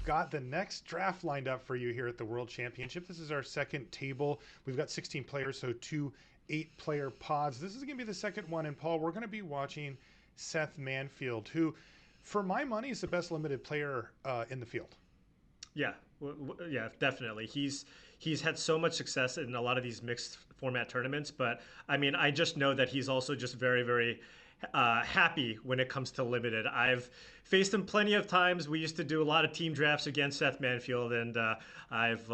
got the next draft lined up for you here at the World Championship. This is our second table. We've got 16 players, so 2 8-player pods. This is going to be the second one. And Paul, we're going to be watching Seth Manfield, who, for my money, is the best limited player in the field. Yeah, yeah, definitely. He's had so much success in a lot of these mixed format tournaments, but I mean, I just know that he's also just very, very happy when it comes to limited. I've faced him plenty of times. We used to do a lot of team drafts against Seth Manfield, and I've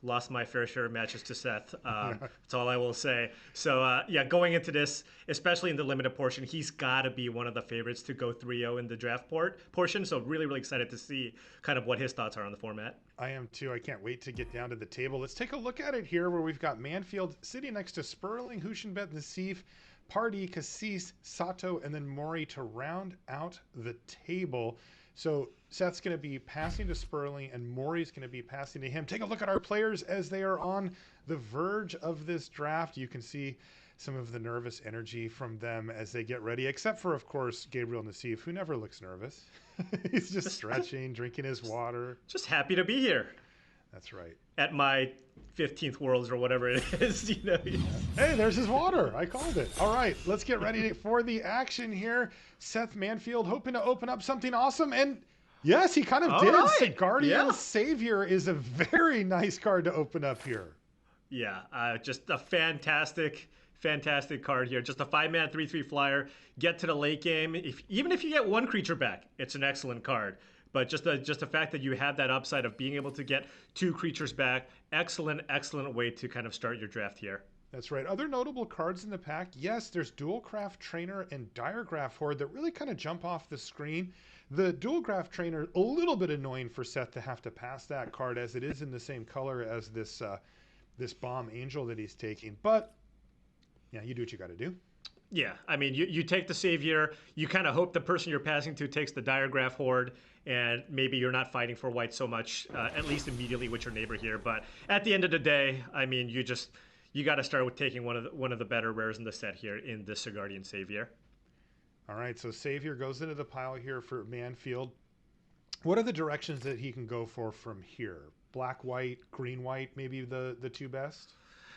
lost my fair share of matches to Seth. That's all I will say. So yeah, going into this, especially in the limited portion, he's got to be one of the favorites to go 3-0 in the draft portion. So really, really excited to see kind of what his thoughts are on the format. I am too. I can't wait to get down to the table. Let's take a look at it here, where we've got Manfield sitting next to Sperling, Huschenbet, Nassif, Party, Cassis, Sato, and then Mori to round out the table. So Seth's going to be passing to Sperling, and Mori's going to be passing to him. Take a look at our players as they are on the verge of this draft. You can see some of the nervous energy from them as they get ready, except for, of course, Gabriel Nassif, who never looks nervous. He's just stretching, drinking his water. Just happy to be here. That's right. At my 15th Worlds or whatever it is, you know. Hey, there's his water. I called it. All right, let's get ready for the action here. Seth Manfield hoping to open up something awesome. And yes, he kind of did. Right. Guardian Savior is a very nice card to open up here. Yeah, just a fantastic card here. Just a 5-man 3/3 flyer. Get to the late game. Even if you get one creature back, it's an excellent card. But just the fact that you have that upside of being able to get 2 creatures back, excellent way to kind of start your draft here. That's right. Other notable cards in the pack, yes, there's Dualcraft Trainer and Diregraph Horde that really kind of jump off the screen. The Dualcraft Trainer, a little bit annoying for Seth to have to pass that card, as it is in the same color as this this Bomb Angel that he's taking. But yeah, you do what you got to do. Yeah, I mean, you take the Savior, you kind of hope the person you're passing to takes the Diregraph Horde, and maybe you're not fighting for white so much, at least immediately with your neighbor here. But at the end of the day, I mean, you got to start with taking one of the better rares in the set here in the Guardian Savior. All right, so Savior goes into the pile here for Manfield. What are the directions that he can go for from here? Black, white, green, white, maybe the 2 best?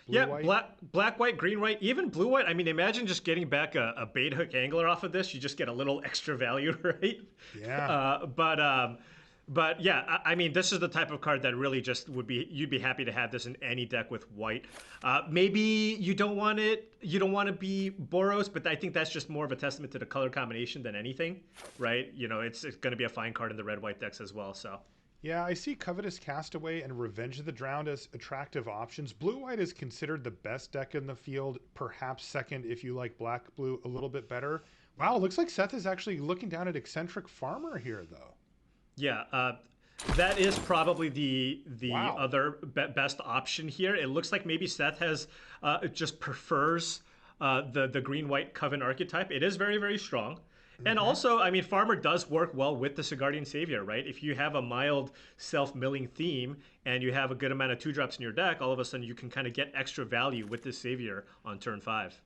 Blue, yeah, black, white, green, white, even blue, white. I mean, imagine just getting back a bait hook angler off of this. You just get a little extra value, right? Yeah. But yeah, I mean, this is the type of card that really just you'd be happy to have this in any deck with white. Maybe you don't want to be Boros, but I think that's just more of a testament to the color combination than anything, right? You know, it's going to be a fine card in the red-white decks as well, so. Yeah, I see Covetous Castaway and Revenge of the Drowned as attractive options. Blue-white is considered the best deck in the field, perhaps second if you like black-blue a little bit better. Wow, looks like Seth is actually looking down at Eccentric Farmer here, though. Yeah, that is probably the other best option here. It looks like maybe Seth has just prefers the green-white Coven archetype. It is very, very strong. And also, I mean, Farmer does work well with the Guardian Savior, right? If you have a mild self-milling theme and you have a good amount of 2-drops in your deck, all of a sudden you can kind of get extra value with this Savior on turn 5.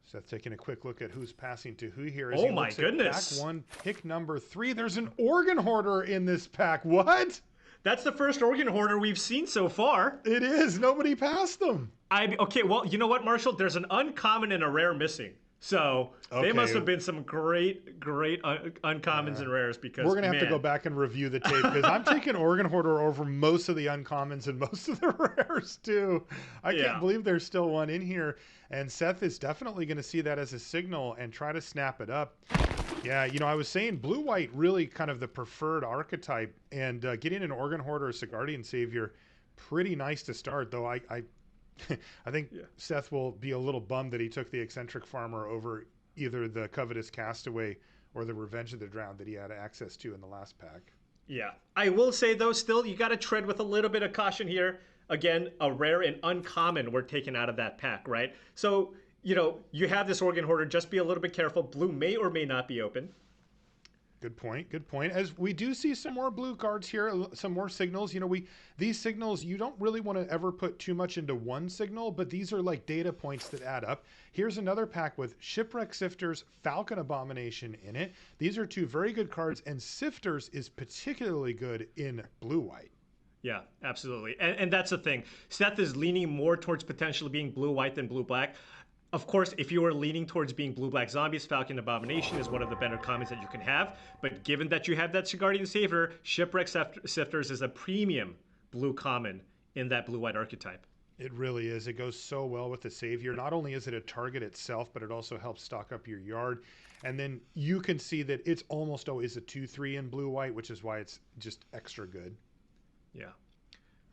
Seth taking a quick look at who's passing to who here. Oh my goodness. Pack 1, pick number 3. There's an Organ Hoarder in this pack. What? That's the first Organ Hoarder we've seen so far. It is. Nobody passed them. Okay, well, you know what, Marshall? There's an uncommon and a rare missing. So they must have been some great uncommons and rares, because we're gonna have to go back and review the tape, because I'm taking Organ Hoarder over most of the uncommons and most of the rares too. I can't believe there's still one in here, and Seth is definitely going to see that as a signal and try to snap it up. Yeah, you know, I was saying blue-white really kind of the preferred archetype, and getting an Organ Hoarder or Guardian Savior, pretty nice to start, though I think Seth will be a little bummed that he took the Eccentric Farmer over either the Covetous Castaway or the Revenge of the Drowned that he had access to in the last pack. Yeah. I will say, though, still, you got to tread with a little bit of caution here. Again, a rare and uncommon were taken out of that pack, right? So, you know, you have this Organ Hoarder. Just be a little bit careful. Blue may or may not be open. Good point. Good point. As we do see some more blue cards here, some more signals. You know, these signals, you don't really want to ever put too much into one signal, but these are like data points that add up. Here's another pack with Shipwreck Sifters, Falcon Abomination in it. These are two very good cards, and Sifters is particularly good in blue-white. Yeah, absolutely. And that's the thing. Seth is leaning more towards potentially being blue-white than blue-black. Of course, if you are leaning towards being blue-black zombies, Falcon Abomination is one of the better commons that you can have. But given that you have that Guardian Saver, Shipwreck Sifters is a premium blue common in that blue-white archetype. It really is. It goes so well with the Savior. Not only is it a target itself, but it also helps stock up your yard. And then you can see that it's almost always a 2/3 in blue-white, which is why it's just extra good. Yeah.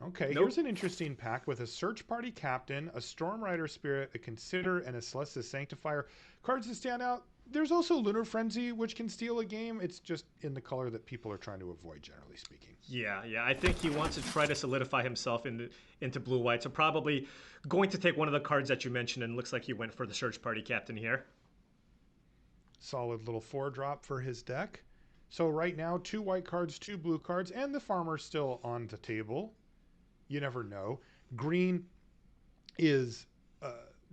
Okay, here's an interesting pack with a Search Party Captain, a Storm Rider Spirit, a Consider, and a Celestis Sanctifier. Cards that stand out. There's also Lunar Frenzy, which can steal a game. It's just in the color that people are trying to avoid, generally speaking. Yeah. I think he wants to try to solidify himself into blue-white. So probably going to take one of the cards that you mentioned, and looks like he went for the Search Party Captain here. Solid little 4-drop for his deck. So right now, 2 white cards, 2 blue cards, and the Farmer's still on the table. You never know. Green is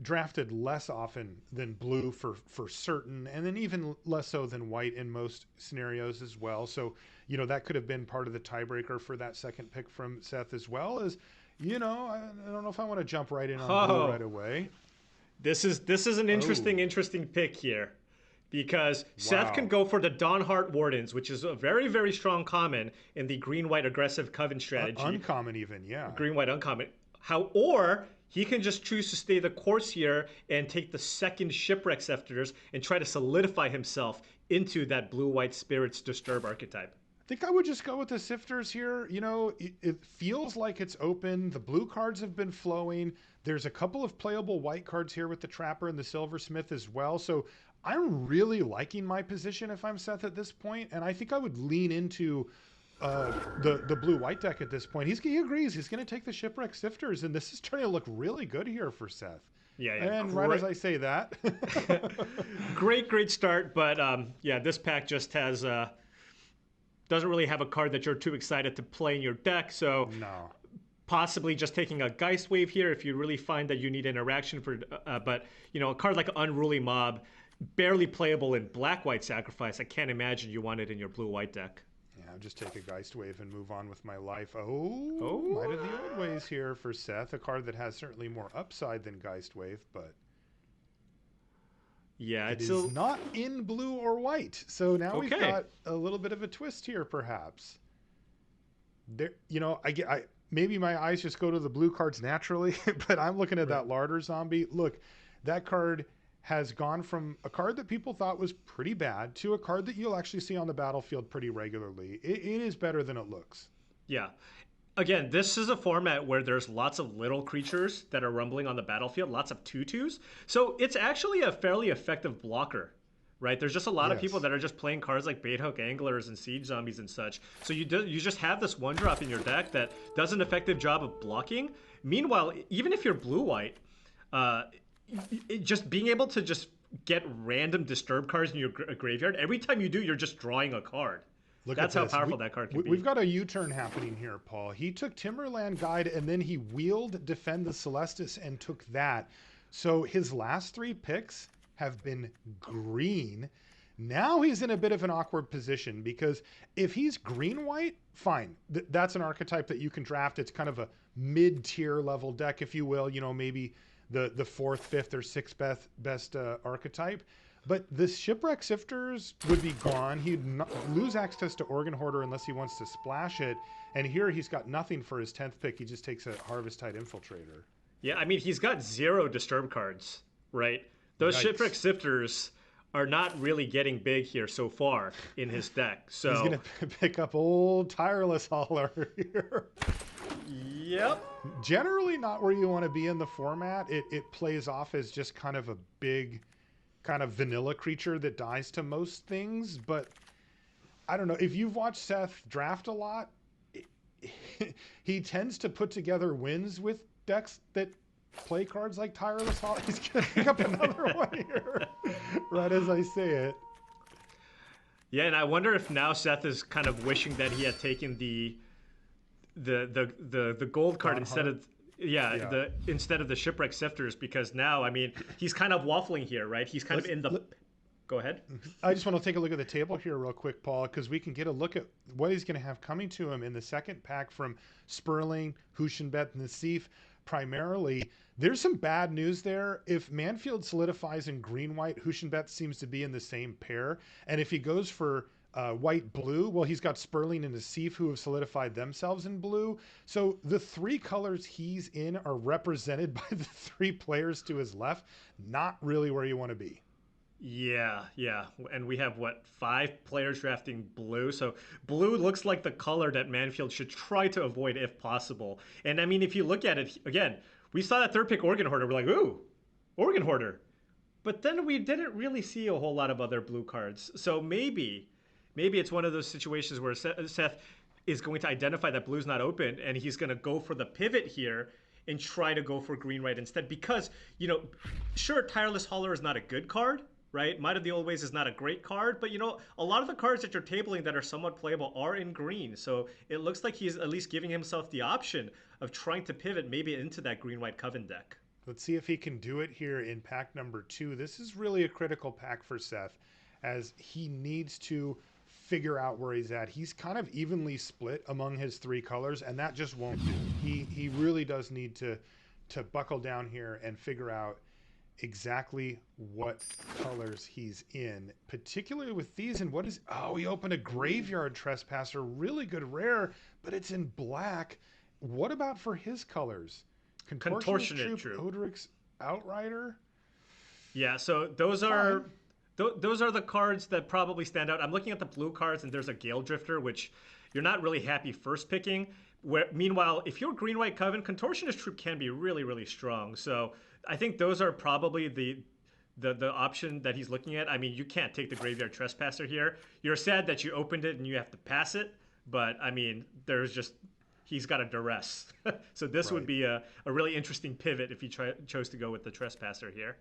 drafted less often than blue for certain, and then even less so than white in most scenarios as well. So, you know, that could have been part of the tiebreaker for that second pick from Seth, as well as, you know, I don't know if I want to jump right in on blue right away. This is an interesting pick here. Because Seth can go for the Dawnheart Wardens, which is a very, very strong common in the green-white aggressive Coven strategy. Uncommon even, yeah. Green-white uncommon. Or he can just choose to stay the course here and take the second Shipwreck Sifters and try to solidify himself into that blue-white Spirits Disturb archetype. I think I would just go with the Sifters here. You know, it feels like it's open. The blue cards have been flowing. There's a couple of playable white cards here with the Trapper and the Silversmith as well. So I'm really liking my position if I'm Seth at this point, and I think I would lean into the blue-white deck at this point. He agrees. He's going to take the Shipwreck Sifters, and this is turning to look really good here for Seth. Yeah. And right as I say that. great start, but yeah, this pack just has doesn't really have a card that you're too excited to play in your deck, so no. Possibly just taking a Geist Wave here if you really find that you need interaction for, but you know, a card like Unruly Mob, barely playable in black-white Sacrifice. I can't imagine you want it in your blue-white deck. Yeah, I'll just take a Geist Wave and move on with my life. Might have the old ways here for Seth. A card that has certainly more upside than Geist Wave, but yeah, it is not in blue or white. So now we've got a little bit of a twist here, perhaps. There, you know, I maybe my eyes just go to the blue cards naturally, but I'm looking at that Larder Zombie. Look, that card has gone from a card that people thought was pretty bad to a card that you'll actually see on the battlefield pretty regularly. It is better than it looks. Yeah. Again, this is a format where there's lots of little creatures that are rumbling on the battlefield, lots of 2/2s. So it's actually a fairly effective blocker, right? There's just a lot of people that are just playing cards like Baithook Anglers and Siege Zombies and such. So you just have this 1-drop in your deck that does an effective job of blocking. Meanwhile, even if you're blue-white, just being able to just get random Disturb cards in your graveyard, every time you do, you're just drawing a card. That's how powerful that card can be. We've got a U-turn happening here, Paul. He took Timberland Guide, and then he wheeled Defend the Celestis and took that. So his last 3 picks have been green. Now he's in a bit of an awkward position, because if he's green-white, fine. That's an archetype that you can draft. It's kind of a mid-tier level deck, if you will. You know, maybe the 4th, 5th, or 6th best archetype. But the Shipwreck Sifters would be gone. He'd lose access to Organ Hoarder unless he wants to splash it. And here he's got nothing for his 10th pick. He just takes a Harvest-Tide Infiltrator. Yeah, I mean, he's got 0 Disturb cards, right? Those Shipwreck Sifters are not really getting big here so far in his deck. So he's going to pick up old Tireless Hauler here. Yep. Generally not where you want to be in the format. It plays off as just kind of a big, kind of vanilla creature that dies to most things. But I don't know. If you've watched Seth draft a lot, he tends to put together wins with decks that play cards like Tireless Hauler. He's going to pick up another one here right as I say it. Yeah, and I wonder if now Seth is kind of wishing that he had taken the gold card instead of Yeah. instead of the shipwreck sifters, because now I mean he's kind of waffling here, right? He's kind of in the. Go ahead. I just want to take a look at the table here real quick, Paul, because we can get a look at what he's going to have coming to him in the second pack from Sperling, Huschenbeth, and Nassif. Primarily, there's some bad news there. If Manfield solidifies in green-white, Huschenbeth seems to be in the same pair. And if he goes for white-blue, well, he's got Sperling and Nassif who have solidified themselves in blue. So the three colors he's in are represented by the three players to his left. Not really where you want to be. Yeah, yeah. And we have, what, 5 players drafting blue? So blue looks like the color that Manfield should try to avoid if possible. And I mean, if you look at it, again, we saw that third pick Organ Hoarder. We're like, ooh, Organ Hoarder. But then we didn't really see a whole lot of other blue cards. So maybe it's one of those situations where Seth is going to identify that blue's not open and he's going to go for the pivot here and try to go for green right instead. Because, you know, sure, Tireless Hauler is not a good card, right? Might of the Old Ways is not a great card, but you know, a lot of the cards that you're tabling that are somewhat playable are in green. So it looks like he's at least giving himself the option of trying to pivot maybe into that green-white Coven deck. Let's see if he can do it here in pack number 2. This is really a critical pack for Seth, as he needs to figure out where he's at. He's kind of evenly split among his 3 colors, and that just won't do. He really does need to buckle down here and figure out exactly what colors he's in, particularly with these. And what is, oh, he opened a Graveyard Trespasser, really good rare, but it's in black. What about for his colors? Contortionate Troop. Odric's Outrider. Yeah, so those are the cards that probably stand out. I'm looking at the blue cards, and there's a Gale Drifter, which you're not really happy first picking. Meanwhile, if you're Green-White Coven, Contortionist Troop can be really, really strong. So I think those are probably the option that he's looking at. I mean, you can't take the Graveyard Trespasser here. You're sad that you opened it and you have to pass it, but I mean, he's got a duress. So this would be a really interesting pivot if he chose to go with the Trespasser here.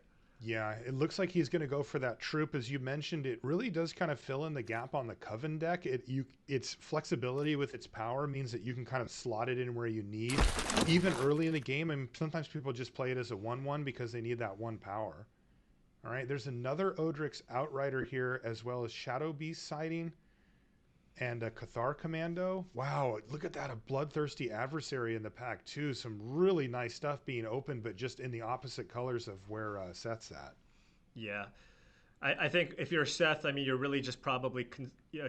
Yeah, it looks like he's going to go for that troop. As you mentioned, it really does kind of fill in the gap on the Coven deck. Its flexibility with its power means that you can kind of slot it in where you need, even early in the game. And sometimes people just play it as a 1/1 because they need that 1 power. All right, there's another Odric's Outrider here, as well as Shadow Beast Sighting and a Cathar Commando. Wow, look at that, a Bloodthirsty Adversary in the pack too. Some really nice stuff being opened, but just in the opposite colors of where Seth's at. Yeah, I think if you're Seth, I mean, you're really just probably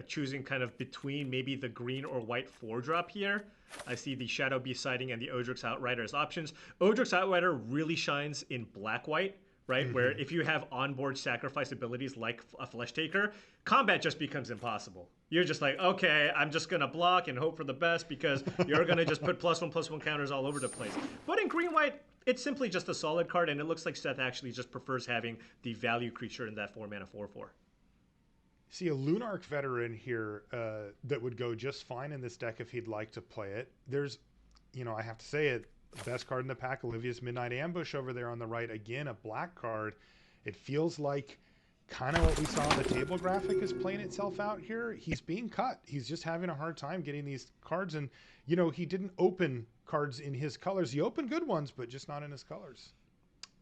choosing kind of between maybe the green or white 4-drop here. I see the Shadow Beast Sighting and the Odric's Outrider as options. Odric's Outrider really shines in black-white, right? Where if you have onboard sacrifice abilities like a Flesh Taker, combat just becomes impossible. You're just like, okay, I'm just going to block and hope for the best because you're going to just put +1/+1 counters all over the place. But in green-white, it's simply just a solid card, and it looks like Seth actually just prefers having the value creature in that 4-mana 4/4. See a Lunarch Veteran here that would go just fine in this deck if he'd like to play it. There's, you know, I have to say it, best card in the pack, Olivia's Midnight Ambush over there on the right. Again, a black card. It feels like kind of what we saw on the table graphic is playing itself out here. He's being cut. He's just having a hard time getting these cards. And, you know, he didn't open cards in his colors. He opened good ones, but just not in his colors.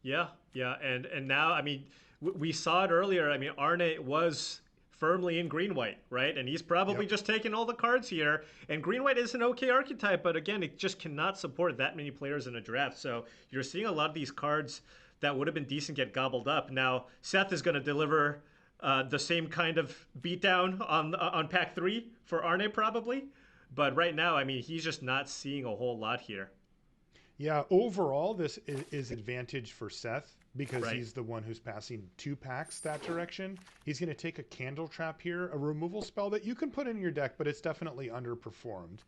Yeah, yeah. And now, I mean, we saw it earlier. I mean, Arne was firmly in green-white, right? And he's probably just taking all the cards here. And green-white is an okay archetype, but again, it just cannot support that many players in a draft. So you're seeing a lot of these cards that would have been decent get gobbled up. Now, Seth is going to deliver the same kind of beatdown on pack 3 for Arne probably. But right now, I mean, he's just not seeing a whole lot here. Yeah, overall, this is advantage for Seth because he's the one who's passing 2 packs that direction. He's going to take a Candle Trap here, a removal spell that you can put in your deck, but it's definitely underperformed.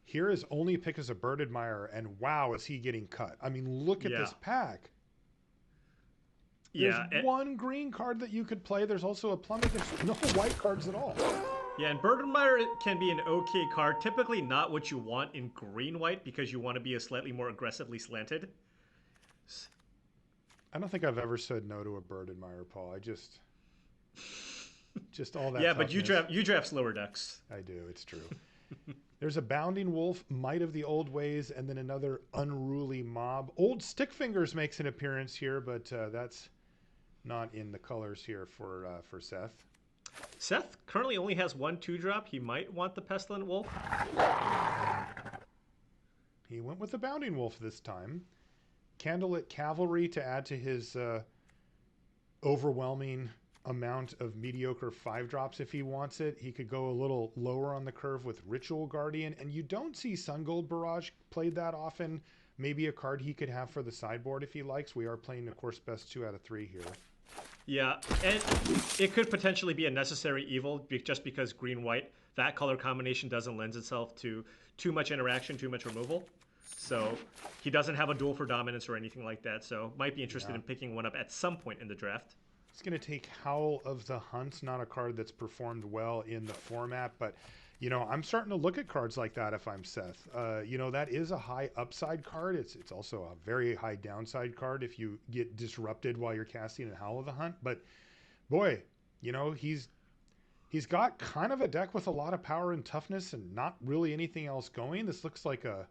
Here is only pick as a Bird Admirer, and wow, is he getting cut. I mean, look at this pack. There's one green card that you could play. There's also a Plummet. There's no white cards at all. Yeah, and Bergenmeyer can be an okay card. Typically not what you want in green-white because you want to be a slightly more aggressively slanted. I don't think I've ever said no to a Bird Admirer, Paul. Just all that. Yeah, toughness. but you draft slower decks. I do. It's true. There's a Bounding Wolf, Might of the Old Ways, and then another Unruly Mob. Old Stick Fingers makes an appearance here, but that's not in the colors here for Seth. Seth currently only has 1 2-drop. He might want the Pestilent Wolf. He went with the Bounding Wolf this time. Candlelit Cavalry to add to his overwhelming amount of mediocre 5-drops if he wants it. He could go a little lower on the curve with Ritual Guardian, and you don't see Sun Gold Barrage played that often. Maybe a card he could have for the sideboard if he likes. We are playing, of course, best 2 out of 3 here. Yeah, and it could potentially be a necessary evil just because green-white, that color combination doesn't lend itself to too much interaction, too much removal. So he doesn't have a duel for dominance or anything like that, so might be interested in picking one up at some point in the draft. It's going to take Howl of the Hunt, not a card that's performed well in the format, but, you know, I'm starting to look at cards like that if I'm Seth. You know, that is a high upside card. It's also a very high downside card if you get disrupted while you're casting a Howl of the Hunt. But, boy, you know, he's got kind of a deck with a lot of power and toughness and not really anything else going. This looks like a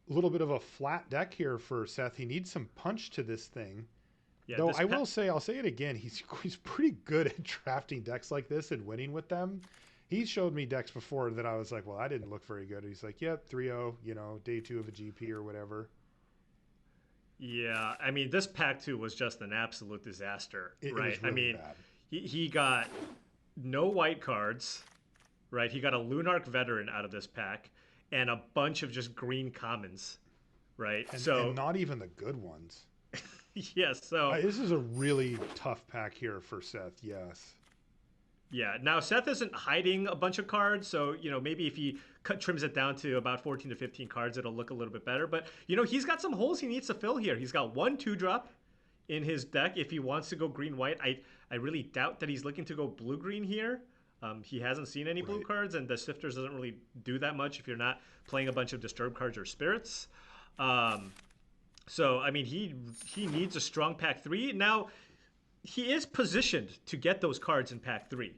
little bit of a flat deck here for Seth. He needs some punch to this thing. Yeah, though I'll say it again, he's pretty good at drafting decks like this and winning with them. He showed me decks before that I was like, well, I didn't look very good. He's like, yep, 3-0, you know, day 2 of a GP or whatever. Yeah, I mean, this pack 2 was just an absolute disaster, right? It was really bad. He got no white cards, right? He got a Lunarch Veteran out of this pack and a bunch of just green commons, right? And not even the good ones. Yes, so this is a really tough pack here for Seth. Yes. Yeah. Now Seth isn't hiding a bunch of cards, so you know maybe if he trims it down to about 14 to 15 cards, it'll look a little bit better. But you know he's got some holes he needs to fill here. He's got 1 2-drop in his deck if he wants to go green-white. I really doubt that he's looking to go blue-green here. He hasn't seen any blue cards, and the Sifters doesn't really do that much if you're not playing a bunch of Disturb cards or Spirits. So, I mean, he needs a strong pack 3. Now, he is positioned to get those cards in pack 3.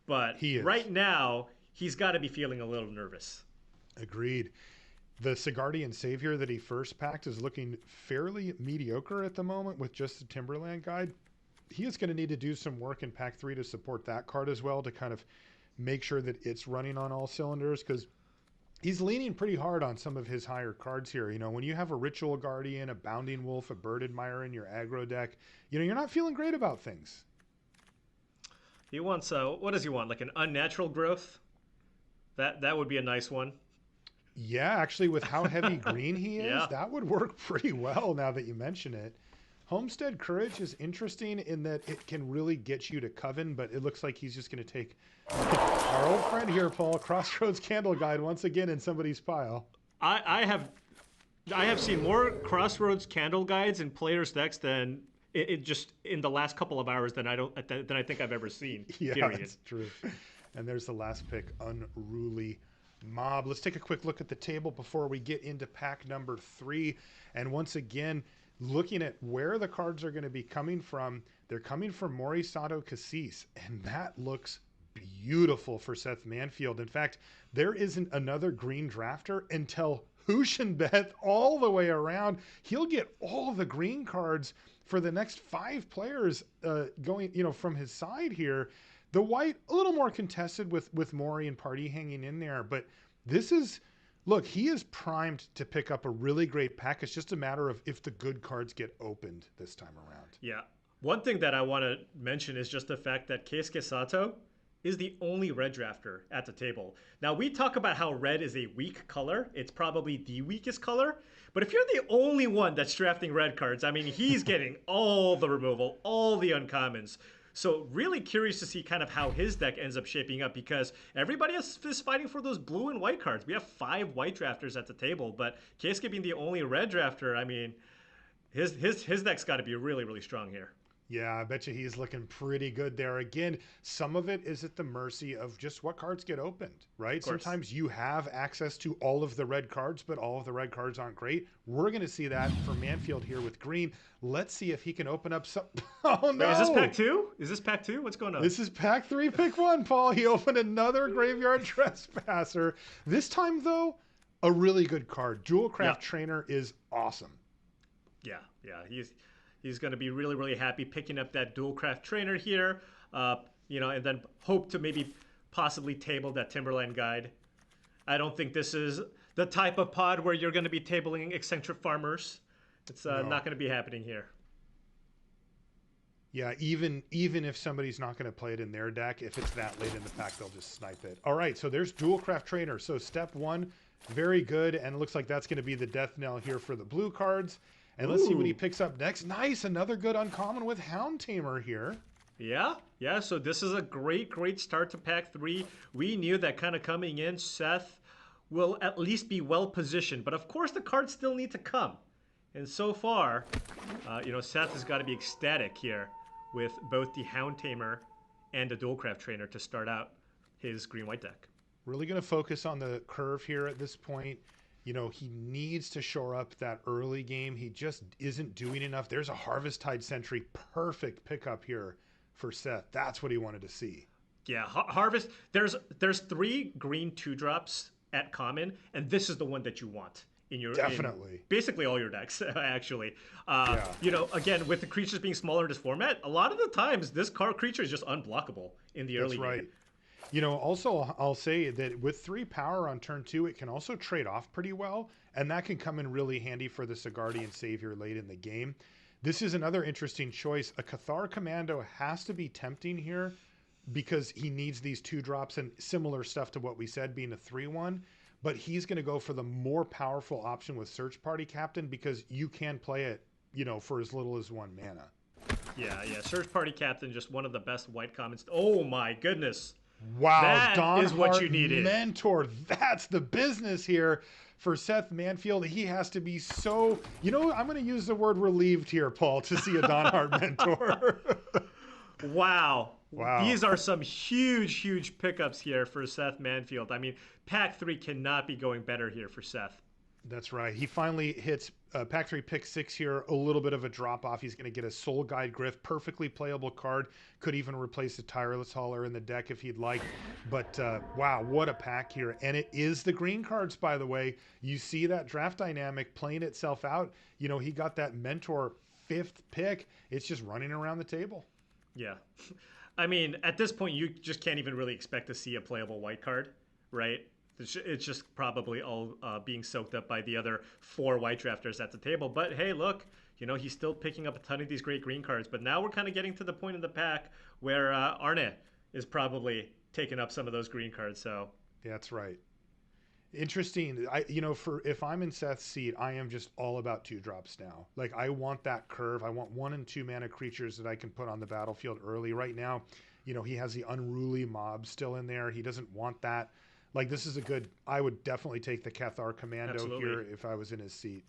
But right now, he's got to be feeling a little nervous. Agreed. The Sigardian Savior that he first packed is looking fairly mediocre at the moment with just the Timberland Guide. He is going to need to do some work in pack 3 to support that card as well to kind of make sure that it's running on all cylinders, because he's leaning pretty hard on some of his higher cards here. You know, when you have a Ritual Guardian, a Bounding Wolf, a Bird Admirer in your aggro deck, you know, you're not feeling great about things. He wants, what does he want? Like an Unnatural Growth? That would be a nice one. Yeah, actually, with how heavy green he is, that would work pretty well now that you mention it. Homestead Courage is interesting in that it can really get you to Coven, but it looks like he's just going to take our old friend here, Paul, Crossroads Candle Guide once again in somebody's pile. I have seen more Crossroads Candle Guides in players' decks than it just in the last couple of hours than I think I've ever seen. Yeah, period. That's true. And there's the last pick, Unruly Mob. Let's take a quick look at the table before we get into pack number 3. And once again, looking at where the cards are going to be coming from, they're coming from Morisato Cassis, and that looks beautiful for Seth Manfield. In fact, there isn't another green drafter until Hushenbeth all the way around. He'll get all the green cards for the next 5 players going, you know, from his side here. The white, a little more contested with Mori and Party hanging in there, but this is... Look, he is primed to pick up a really great pack. It's just a matter of if the good cards get opened this time around. Yeah. One thing that I want to mention is just the fact that Keisuke Sato is the only red drafter at the table. Now, we talk about how red is a weak color. It's probably the weakest color. But if you're the only one that's drafting red cards, I mean, he's getting all the removal, all the uncommons. So really curious to see kind of how his deck ends up shaping up, because everybody else is fighting for those blue and white cards. We have 5 white drafters at the table, but Keisuke being the only red drafter, I mean, his deck's got to be really, really strong here. Yeah, I bet you he's looking pretty good there. Again, some of it is at the mercy of just what cards get opened, right? Of course. Sometimes you have access to all of the red cards, but all of the red cards aren't great. We're going to see that for Manfield here with green. Let's see if he can open up some. Oh, Wait, is this pack no. two? Is this pack two? What's going on? This is pack 3, pick 1, Paul. He opened another Graveyard Trespasser. This time, though, a really good card. Dual Craft Trainer is awesome. Yeah, yeah. He's going to be really, really happy picking up that Dual Craft Trainer here, and then hope to maybe possibly table that Timberland Guide. I don't think this is the type of pod where you're going to be tabling Eccentric Farmers. It's not going to be happening here. Yeah, even if somebody's not going to play it in their deck, if it's that late in the pack, they'll just snipe it. All right, so there's Dual Craft Trainer. So step 1, very good, and it looks like that's going to be the death knell here for the blue cards. And let's see what he picks up next. Nice, another good uncommon with Hound Tamer here. Yeah, so this is a great start to pack 3. We knew that kind of coming in, Seth will at least be well positioned, but of course the cards still need to come. And so far, Seth has got to be ecstatic here with both the Hound Tamer and the Dual Craft Trainer to start out his green-white deck. Really going to focus on the curve here at this point. He needs to shore up that early game. He just isn't doing enough. There's a Harvesttide Sentry. Perfect pickup here for Seth. That's what he wanted to see. Yeah, Harvest. There's 3 green 2-drops at common, and this is the one that you want. Definitely. In basically all your decks, actually. Again, with the creatures being smaller in this format, a lot of the times this creature is just unblockable in the early game. Also, I'll say that with 3 power on turn 2, it can also trade off pretty well, and that can come in really handy for the Sigardian Savior late in the game. This is another interesting choice. A Cathar Commando has to be tempting here because he needs these 2-drops and similar stuff to what we said being a 3/1. But he's going to go for the more powerful option with Search Party Captain because you can play it, for as little as 1 mana. Yeah. Search Party Captain, just one of the best white commons. Oh my goodness. Wow, that is what you needed. Mentor. That's the business here for Seth Manfield. He has to be so, I'm going to use the word relieved here, Paul, to see a Dawnhart Mentor. Wow. These are some huge pickups here for Seth Manfield. I mean, pack 3 cannot be going better here for Seth. That's right. He finally hits pack 3 pick 6 here. A little bit of a drop off. He's going to get a Soul Guide Griff. Perfectly playable card. Could even replace the Tireless Hauler in the deck if he'd like. But wow, what a pack here. And it is the green cards, by the way. You see that draft dynamic playing itself out. He got that Mentor 5th pick. It's just running around the table. Yeah. I mean, at this point, you just can't even really expect to see a playable white card, right? It's just probably all being soaked up by the other 4 white drafters at the table. But hey, look, he's still picking up a ton of these great green cards. But now we're kind of getting to the point in the pack where Arne is probably taking up some of those green cards. So yeah, that's right. Interesting. If I'm in Seth's seat, I am just all about 2-drops now. Like, I want that curve. I want 1 and 2 mana creatures that I can put on the battlefield early. Right now, he has the Unruly Mob still in there. He doesn't want that. Like, this is I would definitely take the Cathar Commando here if I was in his seat.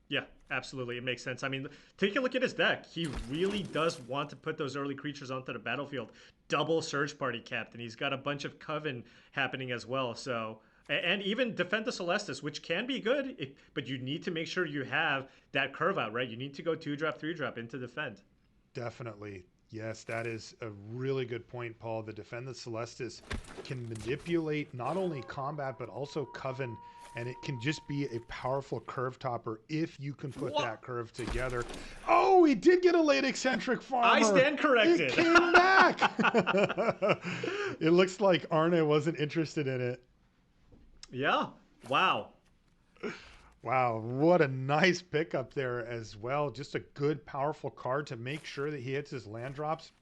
Yeah, absolutely. It makes sense. I mean, take a look at his deck. He really does want to put those early creatures onto the battlefield. Double Search Party Captain. He's got a bunch of Coven happening as well. So, and even Defend the Celestis, which can be good, but you need to make sure you have that curve out, right? You need to go 2-drop, 3-drop into Defend. Definitely. Yes, that is a really good point, Paul. The Defend the Celestis can manipulate not only combat, but also Coven, and it can just be a powerful curve topper if you can put that curve together. Oh, he did get a late Eccentric Farmer. I stand corrected. It came back. It looks like Arne wasn't interested in it. Yeah. Wow. Wow, what a nice pickup there as well. Just a good, powerful card to make sure that he hits his land drops.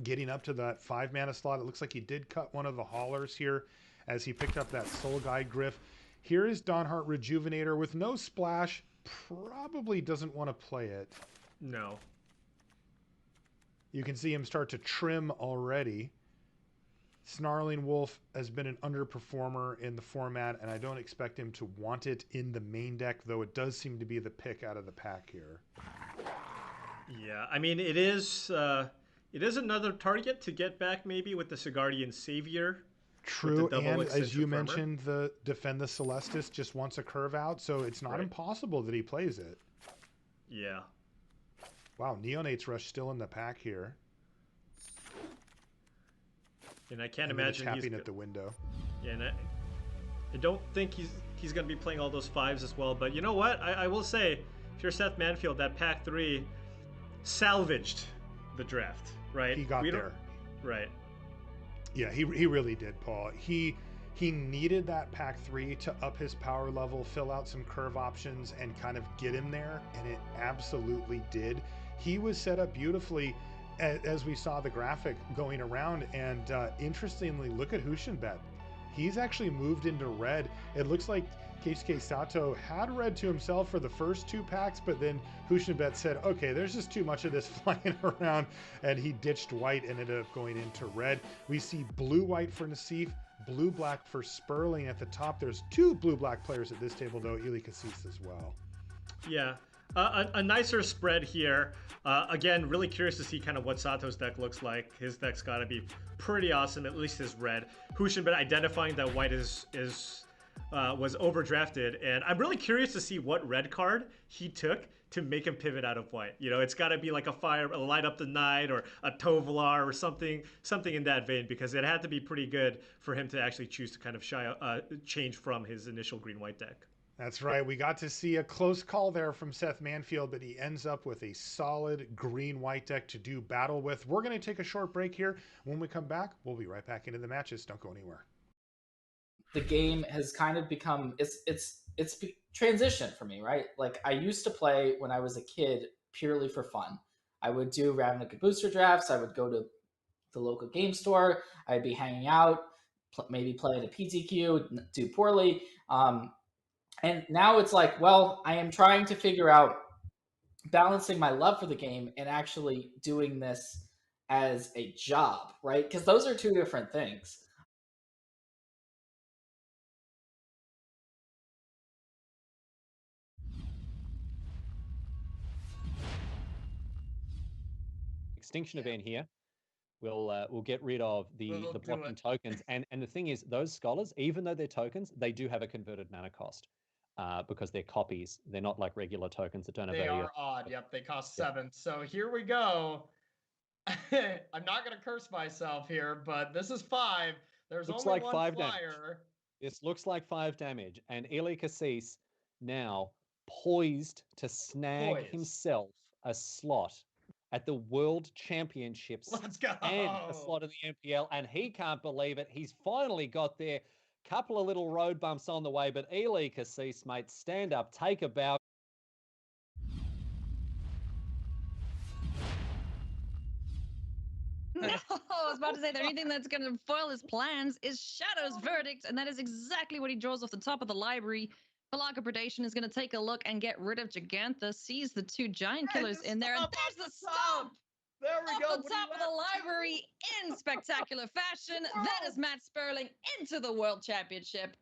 Getting up to that 5 mana slot. It looks like he did cut one of the haulers here as he picked up that Soul Guide Griff. Here is Dawnhart Rejuvenator with no splash. Probably doesn't want to play it. No. You can see him start to trim already. Snarling Wolf has been an underperformer in the format, and I don't expect him to want it in the main deck, though it does seem to be the pick out of the pack here. Yeah, I mean it is another target to get back maybe with the Sigardian Savior with the True, double and as extension you firmer. mentioned, the Defend the Celestis just wants a curve out, so it's not Right. impossible that he plays it. Yeah. Wow, Neonate's Rush still in the pack here. And I can't And then a imagine he's tapping at the window. yeah, and I don't think he's gonna be playing all those fives as well. But you know what? I will say, if you're Seth Manfield, that pack three salvaged the draft, right? He got We don't there. right. Yeah, he really did, Paul. He needed that pack three to up his power level, fill out some curve options, and kind of get him there, and it absolutely did. He was set up beautifully, as we saw the graphic going around. And interestingly, look at Hushinbet. He's actually moved into red. It looks like Keisuke Sato had red to himself for the first two packs, but then Hushinbet said, okay, there's just too much of this flying around, and he ditched white and ended up going into red. We see blue-white for Nassif, blue-black for Sperling at the top. There's two blue-black players at this table, though, Eli Cassis as well. Yeah. A nicer spread here. Again, really curious to see kind of what Sato's deck looks like. His deck's got to be pretty awesome, at least his red. Hushinbet identifying that white was overdrafted, and I'm really curious to see what red card he took to make him pivot out of white. You know, it's got to be like a light up the night, or a Tovolar, or something in that vein, because it had to be pretty good for him to actually choose to kind of change from his initial green-white deck. That's right. We got to see a close call there from Seth Manfield, but he ends up with a solid green-white deck to do battle with. We're going to take a short break here. When we come back, we'll be right back into the matches. Don't go anywhere. The game has kind of become it's transition for me, right? Like, I used to play when I was a kid purely for fun. I would do Ravnica booster drafts. I would go to the local game store. I'd be hanging out, maybe play at a PTQ, do poorly. And now it's like, well, I am trying to figure out balancing my love for the game and actually doing this as a job, right? Because those are two different things. Extinction event here. We'll get rid of the blocking tokens, and the thing is, those scholars, even though they're tokens, they do have a converted mana cost, because they're copies. They're not like regular tokens that don't have value. They are odd. Yep, they cost 7. So here we go. I'm not going to curse myself here, but this is 5. There's looks only like one 5 flyer. Damage. This looks like 5 damage, and Eli Cassis now poised to snag himself a slot at the World Championships. Let's go. And a slot in the MPL, and he can't believe it. He's finally got there. Couple of little road bumps on the way, but Eli Cassis, mate, stand up, take a bow. No, I was about to say the only thing that's going to foil his plans is Shadow's Verdict, and that is exactly what he draws off the top of the library. Palaka Predation is going to take a look and get rid of Gigantha, sees the two giant killers in there, and there's the stomp! There we go. Off the top of the library in spectacular fashion. That is Matt Sperling into the World Championship.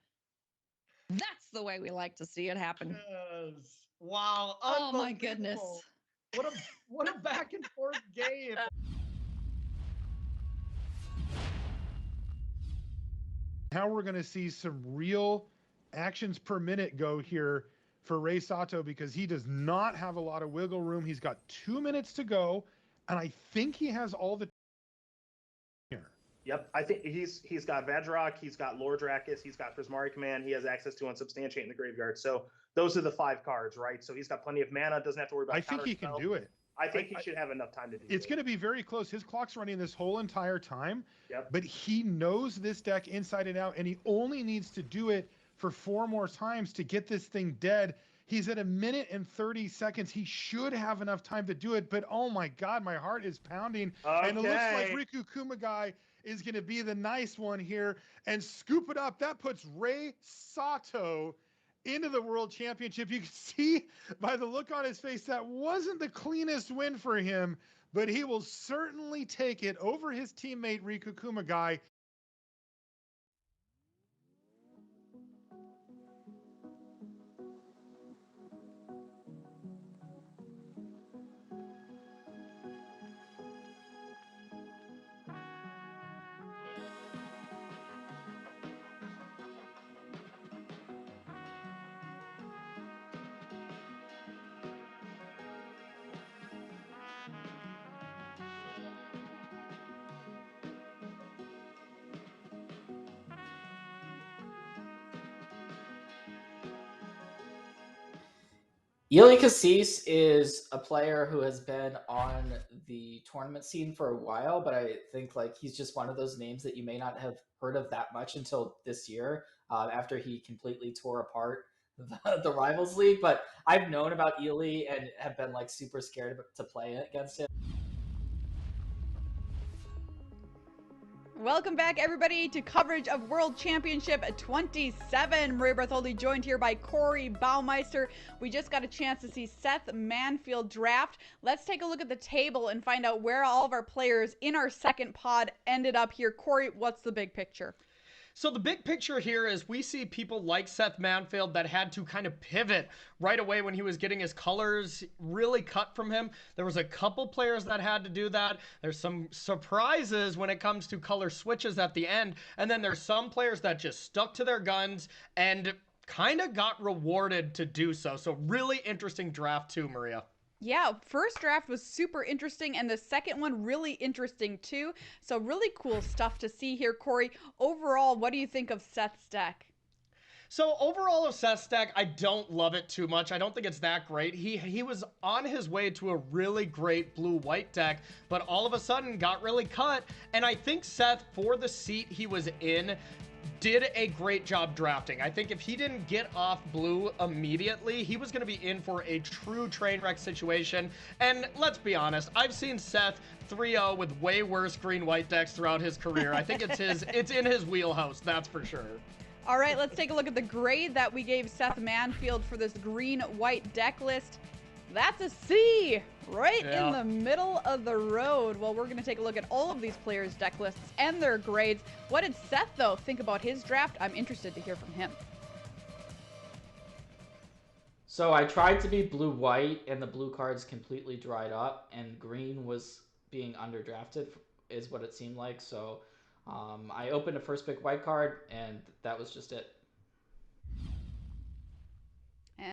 That's the way we like to see it happen. Yes. Wow. Oh my goodness. What a back and forth game. Now we're going to see some real actions per minute go here for Rei Sato, because he does not have a lot of wiggle room. He's got 2 minutes to go, and I think he has all the here. Yep, I think he's got Vadrock, he's got Lordrakis, he's got Prismari Command, he has access to Unsubstantiate in the graveyard. So those are the 5 cards, right? So he's got plenty of mana, doesn't have to worry about. I think he can do it. I think he should have enough time to do it. It's going to be very close. His clock's running this whole entire time, Yep. but he knows this deck inside and out, and he only needs to do it for 4 more times to get this thing dead. He's at 1 minute and 30 seconds. He should have enough time to do it, but oh my God, my heart is pounding. Okay. And it looks like Riku Kumagai is going to be the nice one here and scoop it up. That puts Rei Sato into the World Championship. You can see by the look on his face that wasn't the cleanest win for him, but he will certainly take it over his teammate Riku Kumagai. Yuli Cassis is a player who has been on the tournament scene for a while, but I think like he's just one of those names that you may not have heard of that much until this year, after he completely tore apart the Rivals League. But I've known about Yuli and have been like super scared to play against him. Welcome back, everybody, to coverage of World Championship 27. Maria Bartholdi joined here by Corey Baumeister. We just got a chance to see Seth Manfield draft. Let's take a look at the table and find out where all of our players in our second pod ended up here. Corey, what's the big picture? So the big picture here is we see people like Seth Manfield that had to kind of pivot right away when he was getting his colors really cut from him. There was a couple players that had to do that. There's some surprises when it comes to color switches at the end. And then there's some players that just stuck to their guns and kind of got rewarded to do so. So really interesting draft too, Maria. Yeah, first draft was super interesting, and the second one really interesting too. So really cool stuff to see here, Corey. Overall, what do you think of Seth's deck? So overall of Seth's deck, I don't love it too much. I don't think it's that great. He was on his way to a really great blue-white deck, but all of a sudden got really cut. And I think Seth, for the seat he was in, did a great job drafting. I think if he didn't get off blue immediately, he was going to be in for a true train wreck situation. And let's be honest, I've seen Seth 3-0 with way worse green-white decks throughout his career. I think it's in his wheelhouse, that's for sure. All right, let's take a look at the grade that we gave Seth Manfield for this green-white deck list. That's a C, right in the middle of the road. Well, we're going to take a look at all of these players' deck lists and their grades. What did Seth, though, think about his draft? I'm interested to hear from him. So I tried to be blue-white, and the blue cards completely dried up, and green was being underdrafted, is what it seemed like. So I opened a first pick white card, and that was just it.